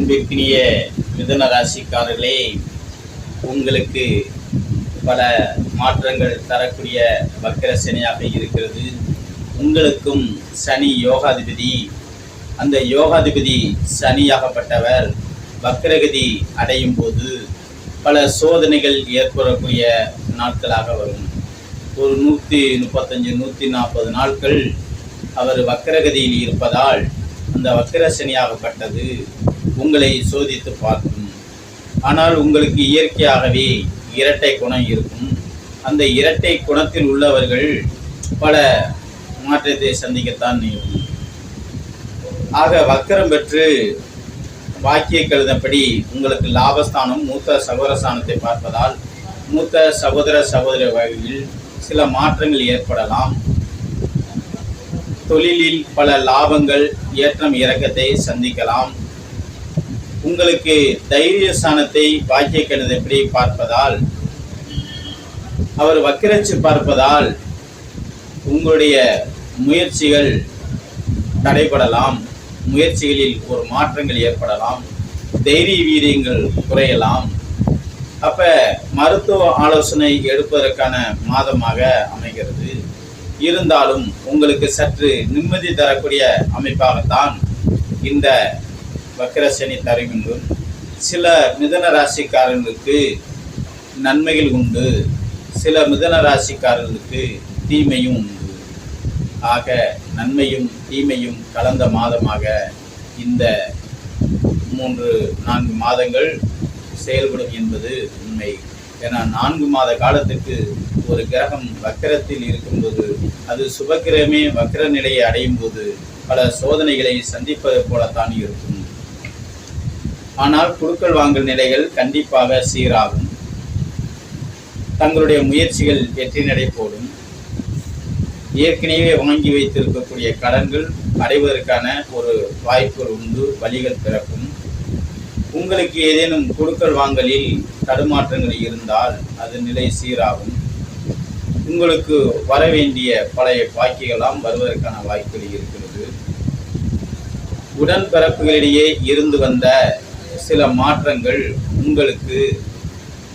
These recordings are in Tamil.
அன்பிற்கினிய மிதுன ராசிக்காரர்களே, உங்களுக்கு பல மாற்றங்கள் தரக்கூடிய வக்கிர சனியாக இருக்கிறது. உங்களுக்கும் சனி யோகாதிபதி. அந்த யோகாதிபதி சனியாகப்பட்டவர் வக்கிரகதி அடையும் போது பல சோதனைகள் ஏற்படக்கூடிய நாட்களாக வரும். ஒரு 135 140 நாட்கள் அவர் வக்கிரகதியில் இருப்பதால் அந்த வக்கிர சனியாகப்பட்டது உங்களை சோதித்து பார்க்கும். ஆனால் உங்களுக்கு இயற்கையாகவே இரட்டை குணம் இருக்கும். அந்த இரட்டை குணத்தில் உள்ளவர்கள் பல மாற்றத்தை சந்திக்கத்தான் நேரும். ஆக வக்கரம் பெற்று வாக்கிய கருதப்படி உங்களுக்கு லாபஸ்தானம் மூத்த சகோதர ஸ்தானத்தை பார்ப்பதால் மூத்த சகோதர வகையில் சில மாற்றங்கள் ஏற்படலாம். தொழிலில் பல லாபங்கள் ஏற்றம் இறக்கத்தை சந்திக்கலாம். உங்களுக்கு தைரிய ஸ்தானத்தை வாக்கிய கணிதப்படி பார்ப்பதால் அவர் வக்கிரச்சு பார்ப்பதால் உங்களுடைய முயற்சிகள் தடைபடலாம். முயற்சிகளில் ஒரு மாற்றங்கள் ஏற்படலாம். தைரிய வீரியங்கள் குறையலாம். அப்ப மருத்துவ ஆலோசனை எடுப்பதற்கான மாதமாக அமைகிறது. இருந்தாலும் உங்களுக்கு சற்று நிம்மதி தரக்கூடிய அமைப்பாகத்தான் இந்த வக்கிர சனி தருகின்றும். சில மிதுன ராசிக்காரர்களுக்கு நன்மைகள் உண்டு, சில மிதுன ராசிக்காரர்களுக்கு தீமையும் உண்டு. ஆக நன்மையும் தீமையும் கலந்த மாதமாக இந்த 3-4 மாதங்கள் செயல்படும் என்பது உண்மை. ஏன்னா 4 மாத காலத்துக்கு ஒரு கிரகம் வக்கிரத்தில் இருக்கும்போது அது சுபக்கிரகமே வக்கிர நிலையை அடையும் போது பல சோதனைகளை சந்திப்பது போலத்தான் இருக்கும். ஆனால் குடுக்கல் வாங்கல் நிலைகள் கண்டிப்பாக சீராகும். தங்களுடைய முயற்சிகள் வெற்றி நடை போடும். ஏற்கனவே வாங்கி வைத்திருக்கக்கூடிய கடன்கள் அடைவதற்கான ஒரு வாய்ப்புகள் உண்டு, வழிகள் பிறக்கும். உங்களுக்கு ஏதேனும் குடுக்கல் வாங்கலில் தடுமாற்றங்கள் இருந்தால் அது நிலை சீராகும். உங்களுக்கு வர வேண்டிய பழைய பாக்கிகளாம் வருவதற்கான வாய்ப்புகள் இருக்கிறது. உடன்பிறப்புகளிடையே இருந்து வந்த சில மாற்றங்கள் உங்களுக்கு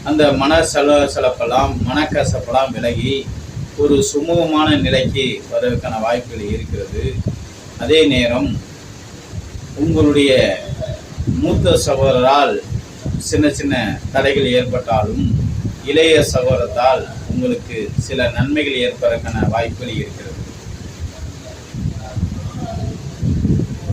அந்த சலசலப்பெல்லாம் மனக்கசப்பெல்லாம் விலகி ஒரு சுமூகமான நிலைக்கு வருவதற்கான வாய்ப்புகள் இருக்கிறது. அதே நேரம் உங்களுடைய மூத்த சகோதரரால் சின்ன சின்ன தடைகள் ஏற்பட்டாலும் இளைய சகோதரத்தால் உங்களுக்கு சில நன்மைகள் ஏற்பதற்கான வாய்ப்புகள் இருக்கிறது.